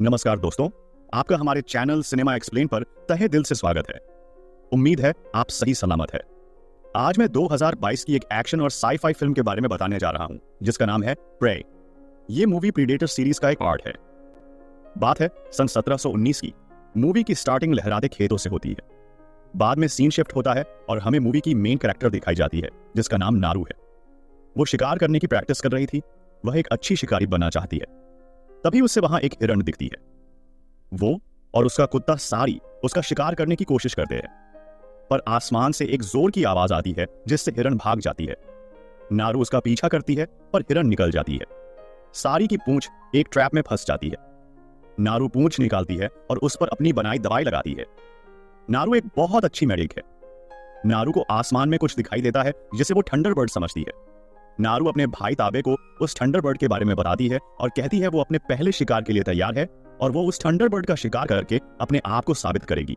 नमस्कार दोस्तों, आपका हमारे चैनल सिनेमा एक्सप्लेन पर तहे दिल से स्वागत है। उम्मीद है आप सही सलामत है। आज मैं 2022 की एक एक्शन और साई-फाई फिल्म के बारे में बताने जा रहा हूं, जिसका नाम है प्रे। ये मूवी प्रीडेटर सीरीज का एक पार्ट है। बात है सन 1719 की। मूवी की स्टार्टिंग लहराते खेतों से होती है। बाद में सीन शिफ्ट होता है और हमें मूवी की मेन कैरेक्टर दिखाई जाती है, जिसका नाम नारू है। वो शिकार करने की प्रैक्टिस कर रही थी। वह एक अच्छी शिकारी बनना चाहती है। तभी उससे वहां एक हिरण दिखती है। वो और उसका कुत्ता सारी उसका शिकार करने की कोशिश करते हैं, पर आसमान से एक जोर की आवाज आती है जिससे हिरण भाग जाती है। नारू उसका पीछा करती है पर हिरण निकल जाती है। सारी की पूंछ एक ट्रैप में फंस जाती है। नारू पूंछ निकालती है और उस पर अपनी बनाई दवाई लगाती है। नारू एक बहुत अच्छी मेडिक है। नारू को आसमान में कुछ दिखाई देता है जिसे वो थंडरबर्ड समझती है। नारू अपने भाई ताबे को उस थंडरबर्ड के बारे में बताती है और कहती है वो अपने पहले शिकार के लिए तैयार है और वो उस थंडरबर्ड का शिकार करके अपने आप को साबित करेगी।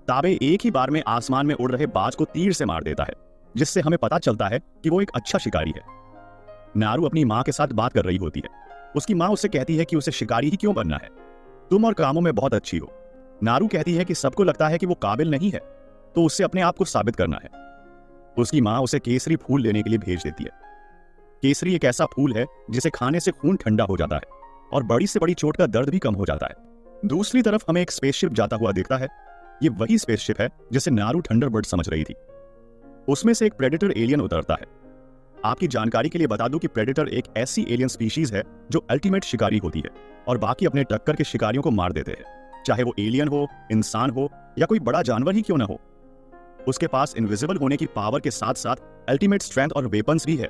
ताबे एक ही बार में आसमान में उड़ रहे बाज को तीर से मार देता है, जिससे हमें पता चलता है कि वो एक अच्छा शिकारी है। नारू अपनी माँ के साथ बात कर रही होती है। उसकी माँ उससे कहती है कि उसे शिकारी ही क्यों बनना है, तुम और कामों में बहुत अच्छी हो। नारू कहती है कि सबको लगता है कि वो काबिल नहीं है, तो उससे अपने आप को साबित करना है। उसकी माँ उसे केसरी फूल लेने के लिए भेज देती है। केसरी एक ऐसा फूल है जिसे खाने से खून ठंडा हो जाता है और बड़ी से बड़ी चोट का दर्द भी कम हो जाता है। दूसरी तरफ हमें एक स्पेसशिप जाता हुआ दिखता है। ये वही स्पेसशिप है जिसे नारू थंडरबर्ड समझ रही थी। उसमें से एक प्रेडेटर एलियन उतरता है। आपकी जानकारी के लिए बता दूं कि प्रेडेटर एक ऐसी एलियन स्पीशीज है जो अल्टीमेट शिकारी होती है और बाकी अपने टक्कर के शिकारियों को मार देते हैं, चाहे वो एलियन हो, इंसान हो या कोई बड़ा जानवर ही क्यों ना हो। उसके पास इनविजिबल होने की पावर के साथ साथ अल्टीमेट स्ट्रेंथ और वेपन्स भी है।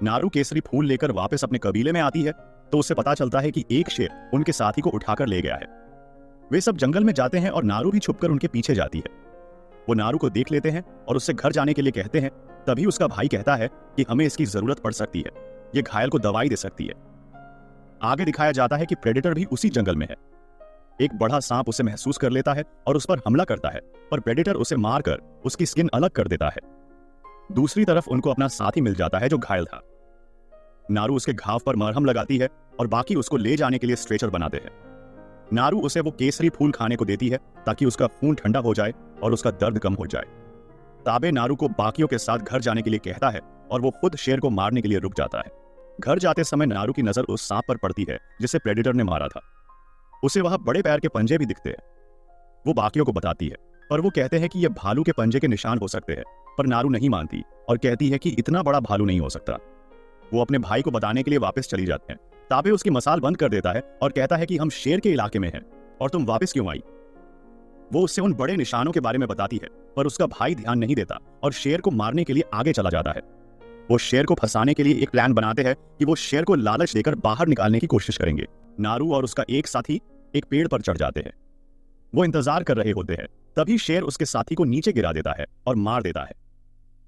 नारू केसरी फूल लेकर वापस अपने कबीले में आती है तो उसे पता चलता है कि एक शेर उनके साथी को उठाकर ले गया है। वे सब जंगल में जाते हैं और नारू भी छुपकर उनके पीछे जाती है। वो नारू को देख लेते हैं और उससे घर जाने के लिए कहते हैं। तभी उसका भाई कहता है कि हमें इसकी जरूरत पड़ सकती है, ये घायल को दवाई दे सकती है। आगे दिखाया जाता है कि प्रेडेटर भी उसी जंगल में है। एक बड़ा सांप उसे महसूस कर लेता है और उस पर हमला करता है, पर प्रेडेटर उसे मारकर उसकी स्किन अलग कर देता है। दूसरी तरफ उनको अपना साथी मिल जाता है जो घायल था। नारू उसके घाव पर मरहम लगाती है और बाकी उसको ले जाने के लिए स्ट्रेचर बनाते हैं। नारू उसे वो केसरी फूल खाने को देती है ताकि उसका खून ठंडा हो जाए और उसका दर्द कम हो जाए। ताबे नारू को बाकियों के साथ घर जाने के लिए कहता है और वो खुद शेर को मारने के लिए रुक जाता है। घर जाते समय नारू की नजर उस सांप पर पड़ती है जिसे प्रेडेटर ने मारा था। उसे वहां बड़े पैर के पंजे भी दिखते हैं। वो बाकियों को बताती है, पर वो कहते हैं कि ये भालू के पंजे के निशान हो सकते हैं, पर नारू नहीं मानती और कहती है कि इतना बड़ा भालू नहीं हो सकता। वो अपने भाई को बताने के लिए वापस चली जाते हैं। ताबे उसकी मसाल बंद कर देता है और कहता है कि हम शेर के इलाके में हैं और तुम वापस क्यों आई। वो उससे उन बड़े निशानों के बारे में बताती है, पर उसका भाई ध्यान नहीं देता और शेर को मारने के लिए आगे चला जाता है। वो शेर को फंसाने के लिए एक प्लान बनाते हैं कि वो शेर को लालच देकर बाहर निकालने की कोशिश करेंगे। नारू और उसका एक साथी एक पेड़ पर चढ़ जाते हैं। वो इंतजार कर रहे होते हैं। तभी शेर उसके साथी को नीचे गिरा देता है और मार देता है।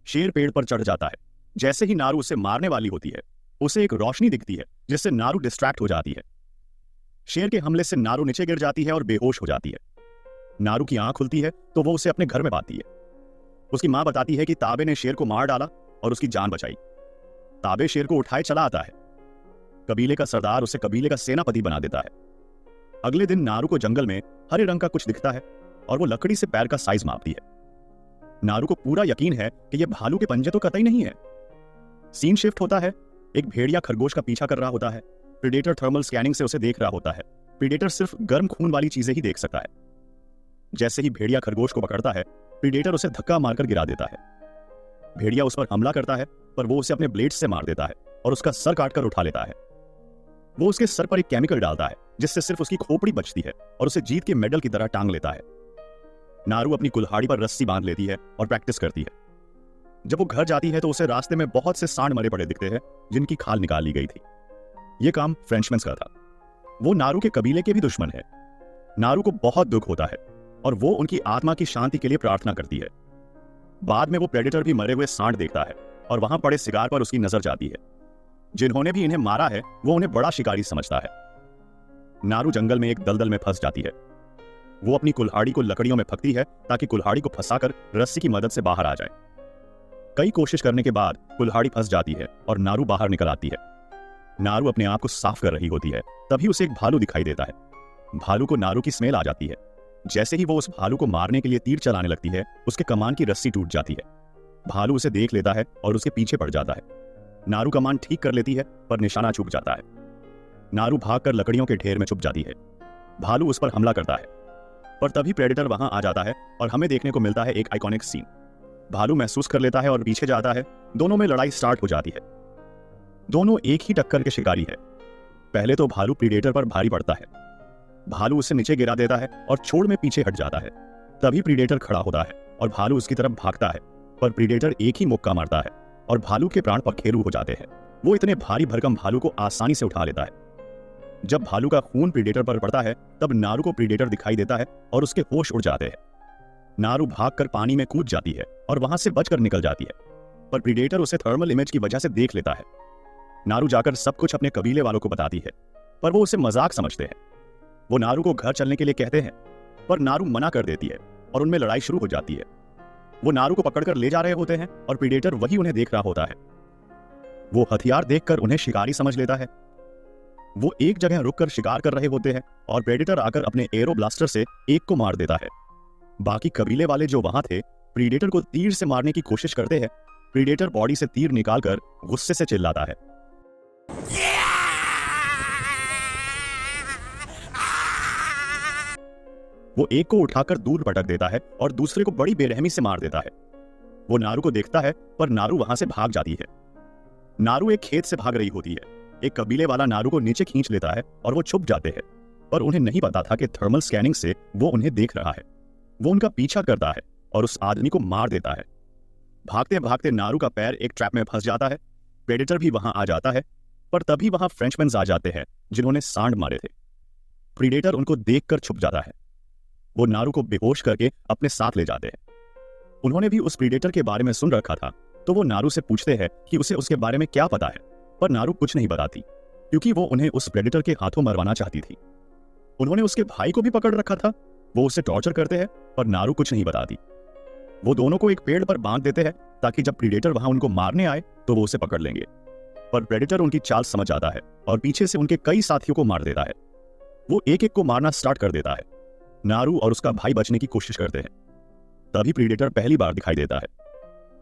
शेर पेड़ पर चढ़ जाता है। जैसे ही नारू उसे मारने वाली होती है, उसे एक रोशनी दिखती है जिससे नारू डिस्ट्रैक्ट हो जाती है। शेर के हमले से नारू नीचे गिर जाती है और बेहोश हो जाती है। नारू की आंख खुलती है तो वो उसे अपने घर में पाती है। उसकी मां बताती है कि ताबे ने शेर को मार डाला और उसकी जान बचाई। ताबे शेर को उठाए चला आता है। कबीले का सरदार उसे कबीले का सेनापति बना देता है। अगले दिन नारू को जंगल में हरे रंग का कुछ दिखता है और वो लकड़ी से पैर का साइज मापती है। नारू को पूरा यकीन है कि ये भालू के पंजे तो कतई नहीं है। सीन शिफ्ट होता है। एक भेड़िया खरगोश का पीछा कर रहा होता है। प्रीडेटर थर्मल स्कैनिंग से उसे देख रहा होता है। प्रीडेटर सिर्फ गर्म खून वाली चीजें ही देख सकता है। जैसे ही भेड़िया खरगोश को पकड़ता है, प्रीडेटर उसे धक्का मारकर गिरा देता है। भेड़िया उस पर हमला करता है, पर वो उसे अपने ब्लेड से मार देता है और उसका सर काटकर उठा लेता है। वो उसके सर पर एक केमिकल डालता है जिससे सिर्फ उसकी खोपड़ी बचती है और उसे जीत के मेडल की तरह टांग लेता है। नारू अपनी कुल्हाड़ी पर रस्सी बांध लेती है और प्रैक्टिस करती है। जब वो घर जाती है तो उसे रास्ते में बहुत से सांड मरे पड़े दिखते हैं जिनकी खाल निकाल ली गई थी। यह काम फ्रेंचमैन्स का था। वो नारू के कबीले के भी दुश्मन है। नारू को बहुत दुख होता है और वो उनकी आत्मा की शांति के लिए प्रार्थना करती है। बाद में वो प्रेडेटर भी मरे हुए सांड देखता है और वहां पड़े सिगार पर उसकी नजर जाती है। जिन्होंने भी इन्हें मारा है वो उन्हें बड़ा शिकारी समझता है। नारू जंगल में एक दलदल में फंस जाती है। वो अपनी कुल्हाड़ी को लकड़ियों में फंकती है ताकि कुल्हाड़ी को फंसाकर रस्सी की मदद से बाहर आ जाए। कई कोशिश करने के बाद कुल्हाड़ी फंस जाती है और नारू बाहर निकल आती है। नारू अपने आप को साफ कर रही होती है, तभी उसे एक भालू दिखाई देता है। भालू को नारू की स्मेल आ जाती है। जैसे ही वो उस भालू को मारने के लिए तीर चलाने लगती है, उसके कमान की रस्सी टूट जाती है। भालू उसे देख लेता है और उसके पीछे पड़ जाता है। नारू कमान ठीक कर लेती है, पर निशाना चूक जाता है। नारू भागकर लकड़ियों के ढेर में छुप जाती है। भालू उस पर हमला करता है, पर तभी प्रेडेटर वहां आ जाता है और हमें देखने को मिलता है एक आइकॉनिक सीन। भालू महसूस कर लेता है और पीछे जाता है। दोनों में लड़ाई स्टार्ट हो जाती है। दोनों एक ही टक्कर के शिकारी है। पहले तो भालू प्रीडेटर पर भारी पड़ता है। भालू उसे नीचे गिरा देता है और छोड़ में पीछे हट जाता है। तभी प्रीडेटर खड़ा होता है और भालू उसकी तरफ भागता है, पर प्रीडेटर एक ही मुक्का मारता है और भालू के प्राण पखेरु हो जाते हैं। वो इतने भारी भरकम भालू को आसानी से उठा लेता है। जब भालू का खून प्रीडेटर पर पड़ता है, तब नारू को प्रीडेटर दिखाई देता है और उसके होश उड़ जाते हैं। नारू भागकर पानी में कूद जाती है और वहां से बचकर निकल जाती है, पर प्रीडेटर उसे थर्मल इमेज की वजह से देख लेता है। नारू जाकर सब कुछ अपने कबीले वालों को बताती है, पर वो उसे मजाक समझते हैं। वो नारू को घर चलने के लिए कहते हैं, पर नारू मना कर देती है और उनमें लड़ाई शुरू हो जाती है। वो नारू को पकड़कर ले जा रहे होते हैं और प्रीडेटर वही उन्हें देख रहा होता है। वो हथियार देखकर उन्हें शिकारी समझ लेता है। वो एक जगह रुककर शिकार कर रहे होते हैं और प्रेडेटर आकर अपने एरो ब्लास्टर से एक को मार देता है। बाकी कबीले वाले जो वहां थे, प्रीडेटर को तीर से मारने की कोशिश करते हैं। प्रीडेटर बॉडी से तीर निकालकर गुस्से से चिल्लाता है। वो एक को उठाकर दूर पटक देता है और दूसरे को बड़ी बेरहमी से मार देता है। वो नारू को देखता है, पर नारू वहां से भाग जाती है। नारू एक खेत से भाग रही होती है। एक कबीले वाला नारू को नीचे खींच लेता है और वो छुप जाते हैं, पर उन्हें नहीं पता था कि थर्मल स्कैनिंग से वो उन्हें देख रहा है। वो उनका पीछा करता है और उस आदमी को मार देता है। भागते भागते नारू का पैर एक ट्रैप में फंस जाता है। प्रेडेटर भी वहां आ जाता है, पर तभी वहां फ्रेंचमैन आ जाते हैं जिन्होंने सांड मारे थे। प्रीडेटर उनको देखकर छुप जाता है। वो नारू को बेहोश करके अपने साथ ले जाते हैं। उन्होंने भी उस प्रीडेटर के बारे में सुन रखा था, तो वो नारू से पूछते हैं कि उसे उसके बारे में क्या पता है, पर नारू कुछ नहीं बताती, क्योंकि वो उन्हें उस प्रेडेटर के हाथों मरवाना चाहती थी। उन्होंने उसके भाई को भी पकड़ रखा था। वो उसे टॉर्चर करते हैं, पर नारू कुछ नहीं बताती। वो दोनों को एक पेड़ पर बांध देते हैं ताकि जब प्रीडेटर वहां उनको मारने आए तो वो उसे पकड़ लेंगे। पर प्रेडेटर उनकी चाल समझ आता है और पीछे से उनके कई साथियों को मार देता है। वो एक एक को मारना स्टार्ट कर देता है। नारू और उसका भाई बचने की कोशिश करते हैं। तभी प्रीडेटर पहली बार दिखाई देता है।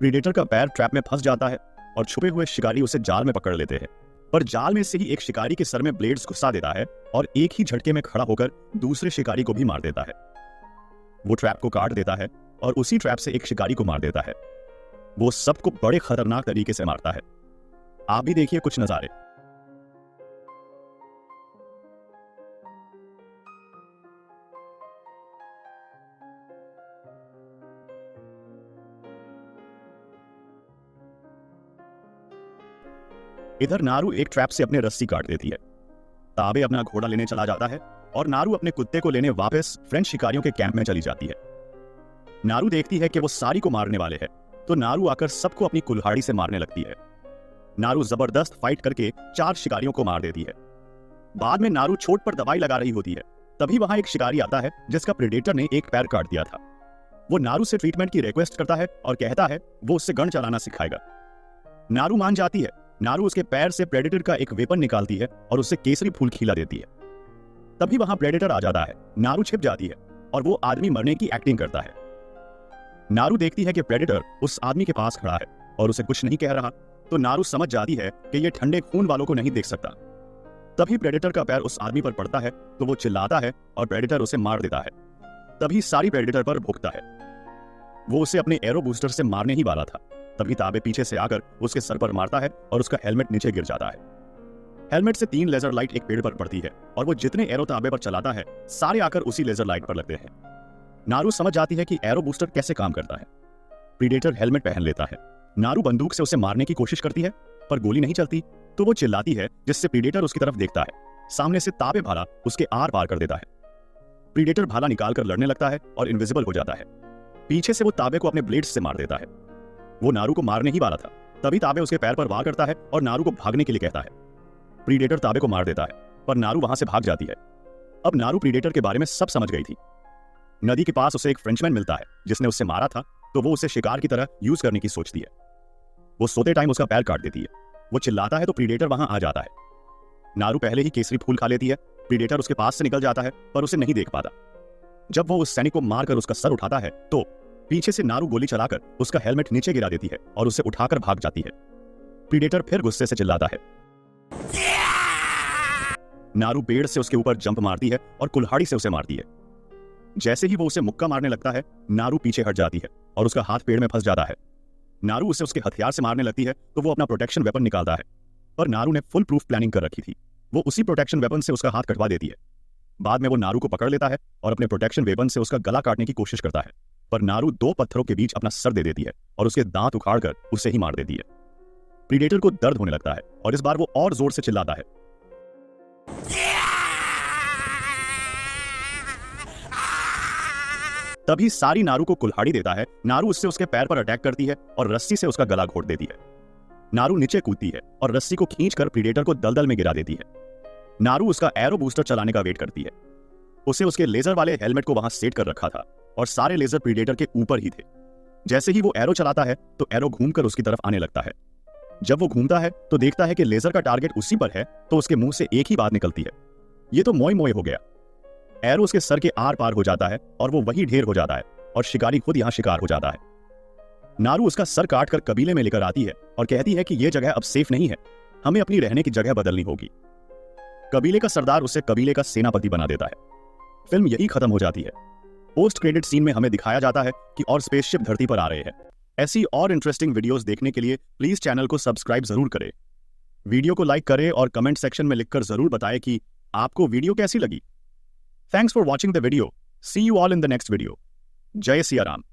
प्रीडेटर का पैर ट्रैप में फंस जाता है और छुपे हुए शिकारी उसे जाल में पकड़ लेते हैं, पर जाल में से ही एक शिकारी के सर में ब्लेड्स घुसा देता है और एक ही झटके में खड़ा होकर दूसरे शिकारी को भी मार देता है। वो ट्रैप को काट देता है और उसी ट्रैप से एक शिकारी को मार देता है। वो सबको बड़े खतरनाक तरीके से मारता है। आप भी देखिए कुछ नजारे। इधर नारू एक ट्रैप से अपने रस्सी काट देती है। ताबे अपना घोड़ा लेने चला जाता है और नारू अपने कुत्ते को लेने वापस फ्रेंच शिकारियों के कैंप में चली जाती है। नारू देखती है कि वो सारी को मारने वाले हैं, तो नारू आकर सबको अपनी कुल्हाड़ी से मारने लगती है। नारू जबरदस्त फाइट करके 4 शिकारियों को मार देती है। बाद में नारू चोट पर दवाई लगा रही होती है। तभी वहां एक शिकारी आता है जिसका प्रेडेटर ने एक पैर काट दिया था। वो नारू से ट्रीटमेंट की रिक्वेस्ट करता है और कहता है वो उससे गन चलाना सिखाएगा। नारू मान जाती है। नारू उसके पैर से प्रेडेटर का एक वेपन निकालती है और उससे केसरी फूल खिला देती है। तभी वहां प्रेडेटर आ जाता है। नारू छिप जाती है और वो आदमी मरने की एक्टिंग करता है। नारू देखती है कि प्रेडेटर उस आदमी के पास खड़ा है और उसे कुछ नहीं कह रहा, तो नारू समझ जाती है कि ये ठंडे खून वालों को नहीं देख सकता। तभी प्रेडेटर का पैर उस आदमी पर पड़ता है, तो वो चिल्लाता है और प्रेडेटर उसे मार देता है। तभी सारी प्रेडेटर पर भुगता है। वो उसे अपने एरो बूस्टर से मारने ही वाला था। तभी ताबे पीछे से आकर उसके सर पर मारता है और उसका हेलमेट नीचे गिर जाता है। हेलमेट से 3 लेजर लाइट एक पेड़ पर पड़ती है और वो जितने एरो ताबे पर चलाता है, सारे आकर उसी लेजर लाइट पर लगते हैं। नारू समझ जाती है कि एरो बूस्टर कैसे काम करता है। प्रीडेटर हेलमेट पहन लेता है। नारू बंदूक से उसे मारने की कोशिश करती है, पर गोली नहीं चलती, तो वो चिल्लाती है, जिससे प्रीडेटर उसकी तरफ देखता है। सामने से ताबे भाला उसके आर पार कर देता है। प्रीडेटर भाला निकालकर लड़ने लगता है और इनविजिबल हो जाता है। पीछे से वो ताबे को अपने ब्लेड्स से मार देता है। वो नारू को मारने ही वाला था। तभी ताबे उसके पैर पर वार करता है और नारू को भागने के लिए कहता है। प्रीडेटर ताबे को मार देता है, पर नारू वहां से भाग जाती है। अब नारू प्रीडेटर के बारे में सब समझ गई थी। नदी के पास उसे एक फ्रेंचमैन मिलता है जिसने उसे मारा था, तो वो उसे शिकार की तरह यूज करने की सोचती है। वो सोते टाइम उसका पैर काट देती है। वो चिल्लाता है तो प्रीडेटर वहां आ जाता है। नारू पहले ही केसरी फूल खा लेती है। प्रीडेटर उसके पास से निकल जाता है पर उसे नहीं देख पाता। जब वो उस सैनिक को मारकर उसका सर उठाता है तो पीछे से नारू गोली चलाकर उसका हेलमेट नीचे गिरा देती है और उसे उठाकर भाग जाती है। प्रीडेटर फिर गुस्से से चिल्लाता है। नारू पेड़ से उसके ऊपर जंप मारती है और कुल्हाड़ी से उसे मारती है। जैसे ही वो उसे मुक्का मारने लगता है, नारू पीछे हट जाती है और उसका हाथ पेड़ में फंस जाता है। नारू उसे उसके हथियार से मारने लगती है तो वो अपना प्रोटेक्शन वेपन निकालता है, पर नारू ने फुल प्रूफ प्लानिंग कर रखी थी। वो उसी प्रोटेक्शन वेपन से उसका हाथ कटवा देती है। बाद में वो नारू को पकड़ लेता है और अपने प्रोटेक्शन वेपन से उसका गला काटने की कोशिश करता है, पर नारू 2 पत्थरों के बीच अपना सर दे देती है और उसके दांत उखाड़कर उसे ही मार देती है। प्रीडेटर को दर्द होने लगता है और इस बार वो और जोर से चिल्लाता है। तभी सारी नारू को कुल्हाड़ी देता है। नारू उससे उसके पैर पर अटैक करती है और रस्सी से उसका गला घोट देती है। नारू नीचे कूदती है और रस्सी को खींचकर प्रीडेटर को दलदल में गिरा देती है। नारू उसका एरो बूस्टर चलाने का वेट करती है। उसे उसके लेजर वाले हेलमेट को वहां सेट कर रखा था और सारे लेजर प्रीडेटर के ऊपर ही थे। जैसे ही वो एरो चलाता है तो एरो घूमकर उसकी तरफ आने लगता है। जब वो घूमता है तो देखता है कि लेजर का टारगेट उसी पर है, तो उसके मुंह से एक ही बात निकलती है, ये तो मोय मोय हो गया। एरो उसके सर के आर पार हो जाता है और वो वही ढेर हो जाता है और शिकारी खुद यहां शिकार हो जाता है। नारू उसका सर काटकर कबीले में लेकर आती है और कहती है कि यह जगह अब सेफ नहीं है, हमें अपनी रहने की जगह बदलनी होगी। कबीले का सरदार उसे कबीले का सेनापति बना देता है। फिल्म यही खत्म हो जाती है। पोस्ट क्रेडिट सीन में हमें दिखाया जाता है कि और स्पेसशिप धरती पर आ रहे हैं। ऐसी और इंटरेस्टिंग वीडियोस देखने के लिए प्लीज चैनल को सब्सक्राइब जरूर करें। वीडियो को लाइक करें और कमेंट सेक्शन में लिखकर जरूर बताएं कि आपको वीडियो कैसी लगी। Thanks for watching the video. See you all in the next video. Jai Siya Ram.